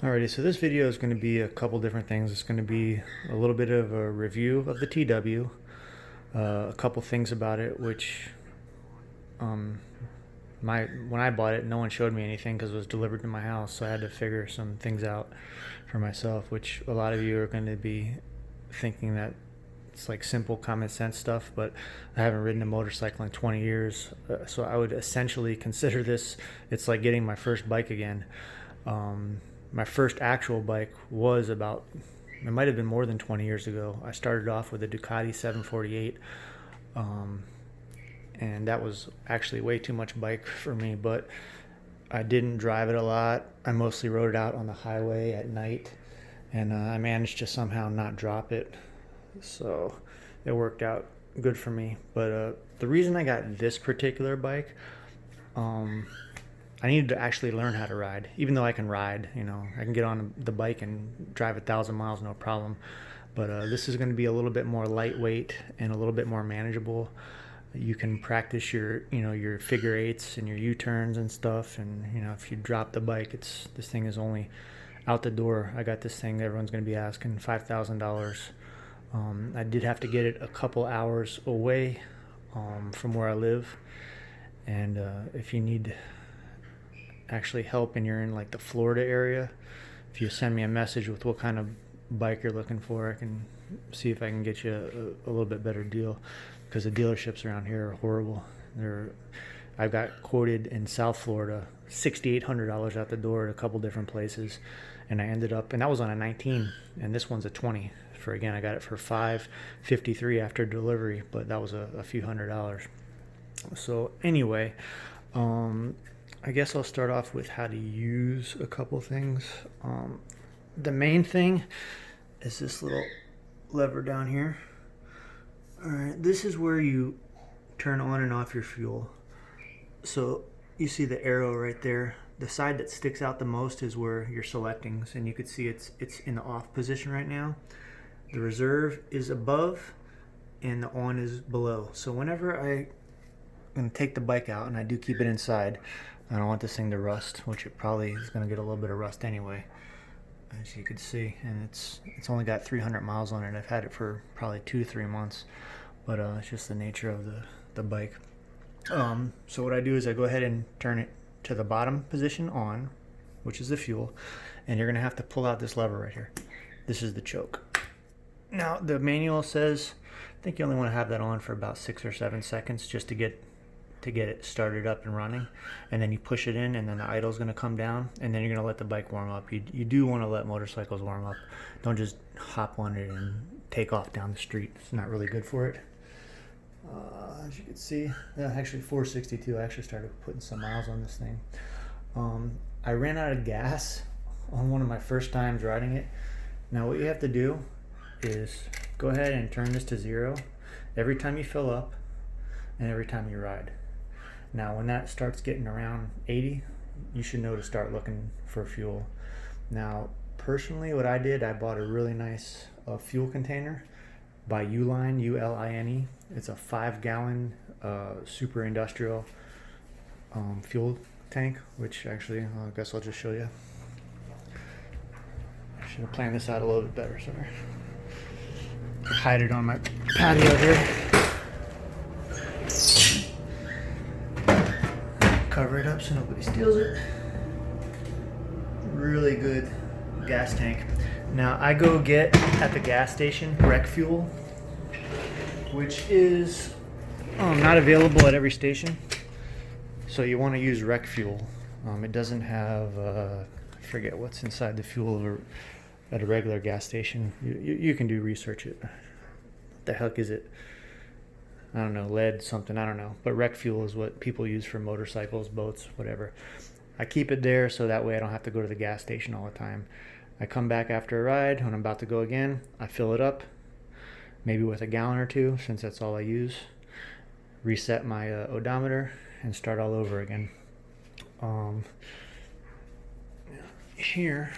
Alrighty, so this video is going to be a couple different things. It's going to be a little bit of a review of the TW, a couple things about it, which when I bought it, no one showed me anything because it was delivered to my house, so I had to figure some things out for myself, which a lot of you are going to be thinking that it's like simple common sense stuff, but I haven't ridden a motorcycle in 20 years, so I would essentially consider this, it's like getting my first bike again. My first actual bike was about, it might have been more than 20 years ago. I started off with a Ducati 748, and that was actually way too much bike for me, but I didn't drive it a lot. I mostly rode it out on the highway at night, and I managed to somehow not drop it, so it worked out good for me. But the reason I got this particular bike, I needed to actually learn how to ride. Even though I can ride, I can get on the bike and drive 1,000 miles, no problem. But this is going to be a little bit more lightweight and a little bit more manageable. You can practice your figure eights and your U-turns and stuff. And if you drop the bike, this thing is only out the door. I got this thing. Everyone's going to be asking $5,000. I did have to get it a couple hours away from where I live. And if you need actually help and you're in like the Florida area, if you send me a message with what kind of bike you're looking for, I can see if I can get you a little bit better deal, because the dealerships around here are horrible. I've got quoted in South Florida $6,800 out the door at a couple different places, and I ended up, and that was on a 19, and this one's a 20. I got it for $553 after delivery, but that was a few $100s. So anyway, I guess I'll start off with how to use a couple things. The main thing is this little lever down here. All right, this is where you turn on and off your fuel. So you see the arrow right there. The side that sticks out the most is where you're selecting, and you can see it's in the off position right now. The reserve is above and the on is below. So whenever I'm going to take the bike out, and I do keep it inside, I don't want this thing to rust, which it probably is going to get a little bit of rust anyway, as you can see. And it's only got 300 miles on it. I've had it for probably 2-3 months, but it's just the nature of the bike. So what I do is I go ahead and turn it to the bottom position on, which is the fuel, and you're going to have to pull out this lever right here. This is the choke. Now the manual says, I think you only want to have that on for about 6 or 7 seconds just to get it started up and running, and then you push it in, and then the idle is going to come down, and then you're going to let the bike warm up. You do want to let motorcycles warm up. Don't just hop on it and take off down the street. It's not really good for it. As you can see, actually 462. I actually started putting some miles on this thing. I ran out of gas on one of my first times riding it. Now what you have to do is go ahead and turn this to 0 every time you fill up and every time you ride. Now when that starts getting around 80, you should know to start looking for fuel. Now personally, what I did, I bought a really nice fuel container by Uline, Uline. It's a 5-gallon super industrial fuel tank, which actually I guess I'll just show you. I should have planned this out a little bit better, sorry. Hide it on my patio here. Cover it up so nobody steals it. Really good gas tank. Now I go get at the gas station rec fuel, which is not available at every station. So you want to use rec fuel. It doesn't have, I forget what's inside the fuel at a regular gas station. You can do research it. What the heck is it? I don't know, lead something, I don't know. But rec fuel is what people use for motorcycles, boats, whatever. I keep it there so that way I don't have to go to the gas station all the time. I come back after a ride, when I'm about to go again, I fill it up, maybe with a gallon or two, since that's all I use. Reset my odometer and start all over again. Here,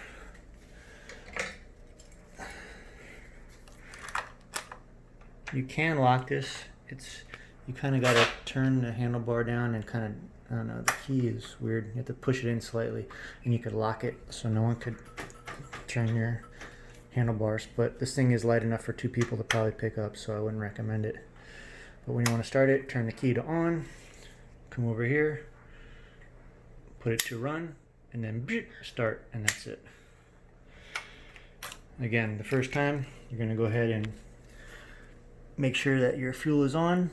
you can lock this. You kind of got to turn the handlebar down and kind of, I don't know, the key is weird. You have to push it in slightly, and you could lock it so no one could turn your handlebars, but this thing is light enough for 2 people to probably pick up, so I wouldn't recommend it. But when you want to start it, turn the key to on, come over here, put it to run, and then start, and that's it. Again, the first time, you're going to go ahead and make sure that your fuel is on,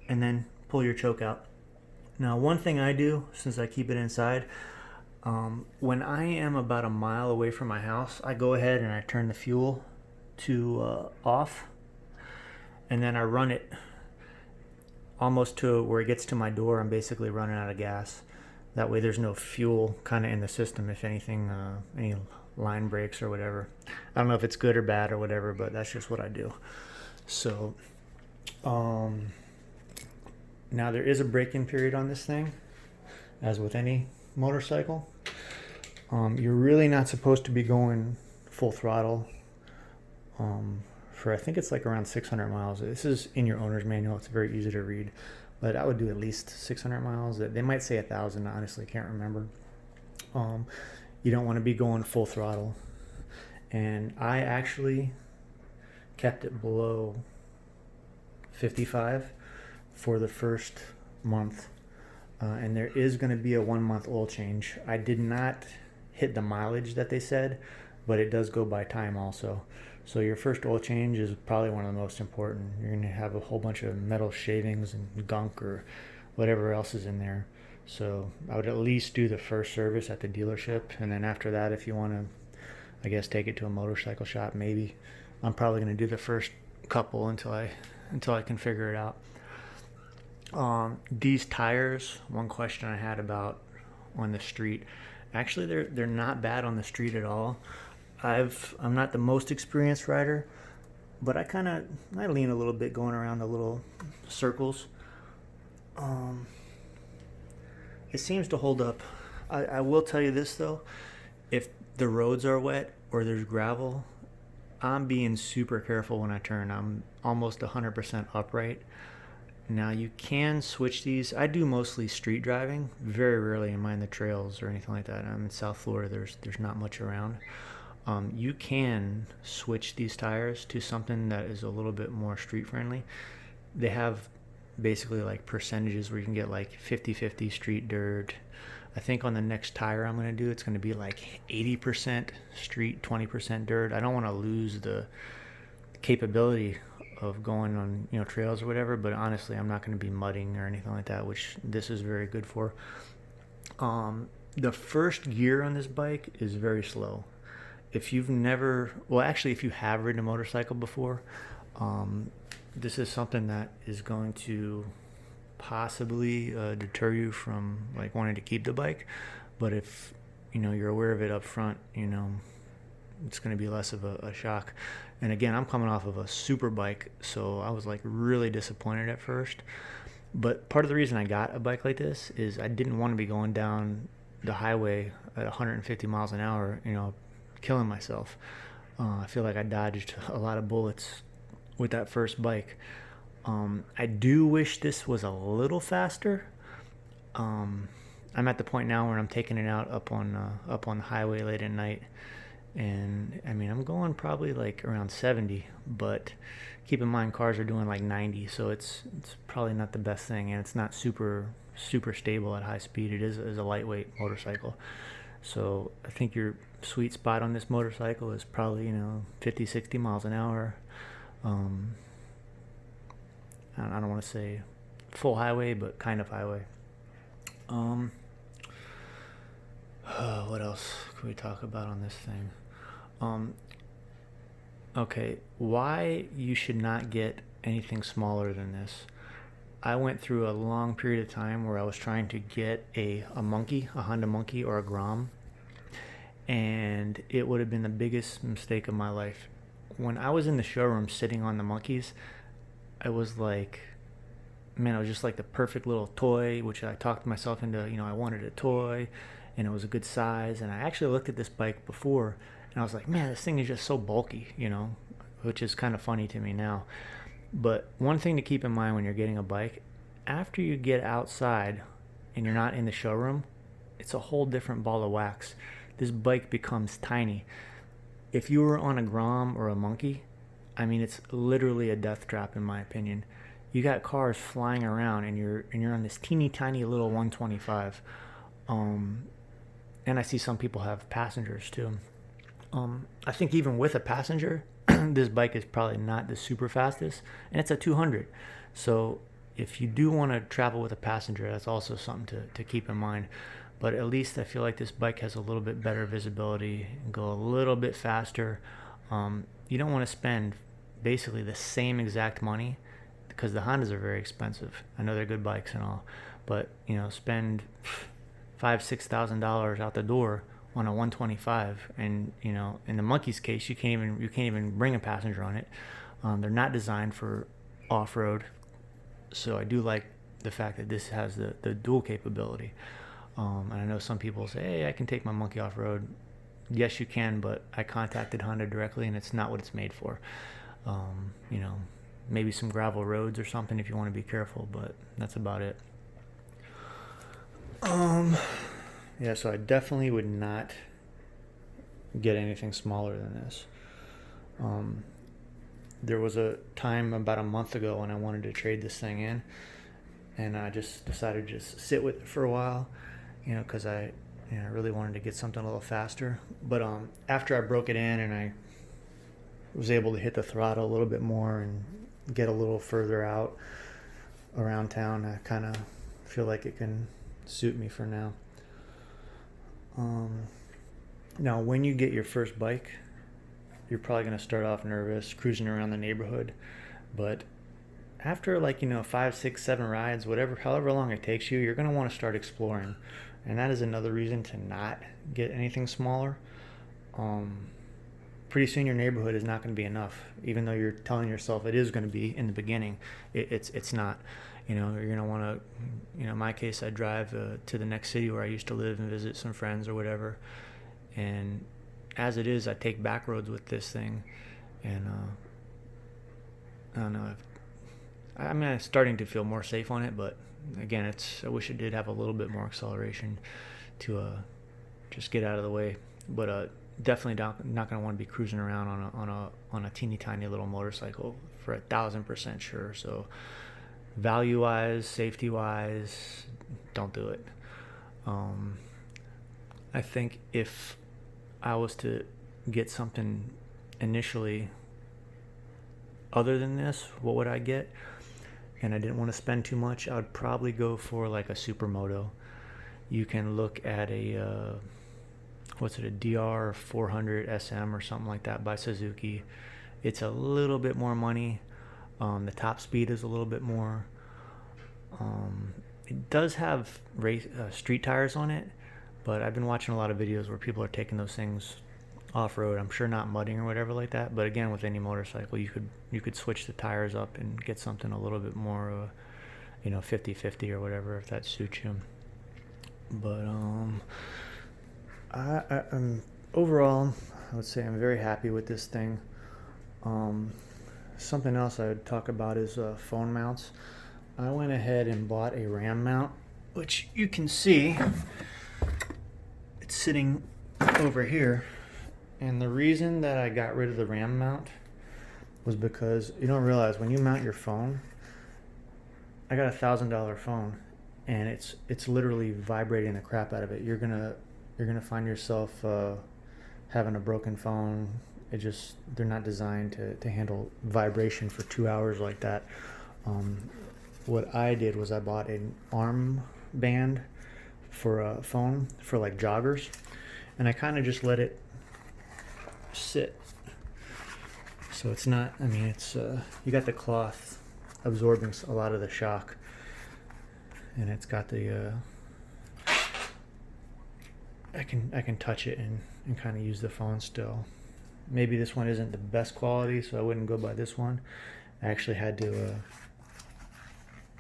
and then pull your choke out. Now, one thing I do, since I keep it inside, when I am about a mile away from my house, I go ahead and I turn the fuel to off, and then I run it almost to where it gets to my door. I'm basically running out of gas. That way there's no fuel kind of in the system, if anything, any line breaks or whatever. I don't know if it's good or bad or whatever, but that's just what I do. So now there is a break-in period on this thing, as with any motorcycle. You're really not supposed to be going full throttle for, I think it's like around 600 miles. This is in your owner's manual. It's very easy to read, but I would do at least 600 miles. They might say 1,000. I honestly can't remember. You don't want to be going full throttle, and I actually kept it below 55 for the first month, and there is going to be a 1-month oil change. I did not hit the mileage that they said, but it does go by time also. So your first oil change is probably one of the most important. You're going to have a whole bunch of metal shavings and gunk or whatever else is in there. So I would at least do the first service at the dealership, and then after that, if you want to, I guess, take it to a motorcycle shop, maybe. I'm probably going to do the first couple until I can figure it out. These tires, one question I had about on the street, actually they're not bad on the street at all. I'm not the most experienced rider, but I lean a little bit going around the little circles. It seems to hold up. I will tell you this though, if the roads are wet or there's gravel, I'm being super careful when I turn. I'm almost 100% upright. Now you can switch these. I do mostly street driving. Very rarely am I in the trails or anything like that. I'm in South Florida. There's not much around. You can switch these tires to something that is a little bit more street friendly. They have basically like percentages where you can get like 50-50 street dirt. I think on the next tire I'm going to do, it's going to be like 80% street, 20% dirt. I don't want to lose the capability of going on, trails or whatever, but honestly, I'm not going to be mudding or anything like that, which this is very good for. The first gear on this bike is very slow. If you have ridden a motorcycle before, this is something that is going to possibly deter you from like wanting to keep the bike. But if you're aware of it up front, it's going to be less of a shock. And again, I'm coming off of a super bike, so I was like really disappointed at first. But part of the reason I got a bike like this is I didn't want to be going down the highway at 150 miles an hour, killing myself. I feel like I dodged a lot of bullets with that first bike. I do wish this was a little faster. I'm at the point now where I'm taking it out up on the highway late at night, and I mean I'm going probably like around 70, but keep in mind cars are doing like 90, so it's probably not the best thing, and it's not super stable at high speed. It is a lightweight motorcycle, so I think your sweet spot on this motorcycle is probably 50-60 miles an hour. I don't want to say full highway, but kind of highway. What else can we talk about on this thing? Okay, why you should not get anything smaller than this. I went through a long period of time where I was trying to get a Honda Monkey or a Grom, and it would have been the biggest mistake of my life. When I was in the showroom sitting on the monkeys, I was like, man, it was just like the perfect little toy, which I talked myself into, I wanted a toy, and it was a good size. And I actually looked at this bike before, and I was like, man, this thing is just so bulky, which is kind of funny to me now. But one thing to keep in mind when you're getting a bike, after you get outside and you're not in the showroom, it's a whole different ball of wax. This bike becomes tiny. if you were on a Grom or a Monkey, I mean, it's literally a death trap in my opinion. You got cars flying around, and you're on this teeny tiny little 125. And I see some people have passengers too. I think even with a passenger, this bike is probably not the super fastest, and it's a 200. So if you do want to travel with a passenger, that's also something to keep in mind. But at least I feel like this bike has a little bit better visibility and go a little bit faster. You don't want to spend basically the same exact money, because the Hondas are very expensive. I know they're good bikes and all, but spend $5,000-6,000 out the door on a 125, and in the Monkey's case, you can't even bring a passenger on it. They're not designed for off-road, so I do like the fact that this has the dual capability. And I know some people say, hey, I can take my Monkey off-road. Yes, you can, but I contacted Honda directly, and it's not what it's made for. Maybe some gravel roads or something if you want to be careful, but that's about it. Yeah, so I definitely would not get anything smaller than this. There was a time about a month ago when I wanted to trade this thing in, and I just decided to just sit with it for a while, because I really wanted to get something a little faster. But after I broke it in and I was able to hit the throttle a little bit more and get a little further out around town, I kind of feel like it can suit me for now. Now, when you get your first bike, you're probably going to start off nervous, cruising around the neighborhood. But after 5, 6, 7 rides, however long it takes you, you're going to want to start exploring. And that is another reason to not get anything smaller. Pretty soon your neighborhood is not going to be enough, even though you're telling yourself it is going to be in the beginning. It's not. You're going to want to, in my case, I drive to the next city where I used to live and visit some friends or whatever. And as it is, I take back roads with this thing. And I don't know. I'm starting to feel more safe on it, but again, I wish it did have a little bit more acceleration to just get out of the way. But definitely not going to want to be cruising around on a teeny tiny little motorcycle for 1,000% sure. So value wise, safety wise, don't do it. I think if I was to get something initially other than this, what would I get? And I didn't want to spend too much. I would probably go for like a supermoto. You can look at a DR400 SM or something like that by Suzuki. It's a little bit more money. The top speed is a little bit more. It does have street tires on it, but I've been watching a lot of videos where people are taking those things off-road. I'm sure not mudding or whatever like that, but again, with any motorcycle, you could switch the tires up and get something a little bit more 50-50 or whatever, if that suits you. But I'm overall, I would say I'm very happy with this thing. Something else I would talk about is phone mounts. I went ahead and bought a RAM mount, which you can see it's sitting over here. And the reason that I got rid of the RAM mount was because you don't realize when you mount your phone, I got a $1,000 phone, and it's literally vibrating the crap out of it. You're gonna find yourself having a broken phone. They're not designed to handle vibration for 2 hours like that. What I did was I bought an arm band for a phone for like joggers, and I kind of just let it sit. So it's not, it's you got the cloth absorbing a lot of the shock, and it's got the I can touch it and kind of use the phone still. Maybe this one isn't the best quality, so I wouldn't go by this one. I actually had to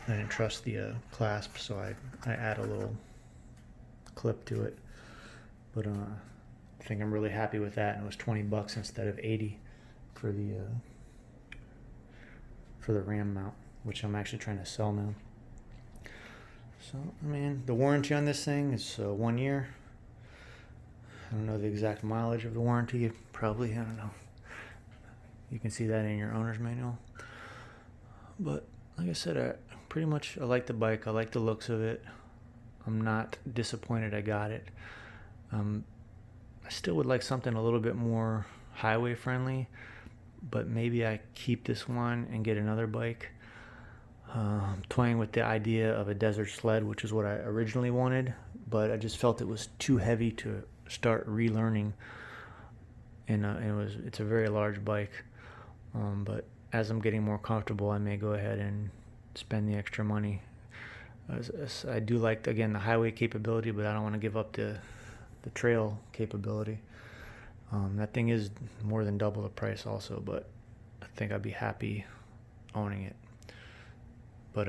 I didn't trust the clasp, so I add a little clip to it. But I think I'm really happy with that, and it was $20 instead of $80 for the RAM mount, which I'm actually trying to sell now. So the warranty on this thing is 1 year. I don't know the exact mileage of the warranty. Probably, I don't know. You can see that in your owner's manual. But like I said, I like the bike. I like the looks of it. I'm not disappointed I got it. I still would like something a little bit more highway friendly, but maybe I keep this one and get another bike. Toying with the idea of a desert sled, which is what I originally wanted, but I just felt it was too heavy to start relearning. And it's a very large bike. But as I'm getting more comfortable, I may go ahead and spend the extra money. I do like, again, the highway capability, but I don't want to give up the trail capability. That thing is more than double the price also, but I think I'd be happy owning it. But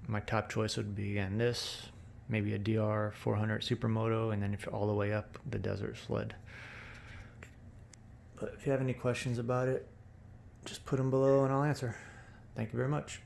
my top choice would be, again, this, maybe a DR400 Supermoto, and then if all the way up, the Desert Sled. But if you have any questions about it, just put them below and I'll answer. Thank you very much.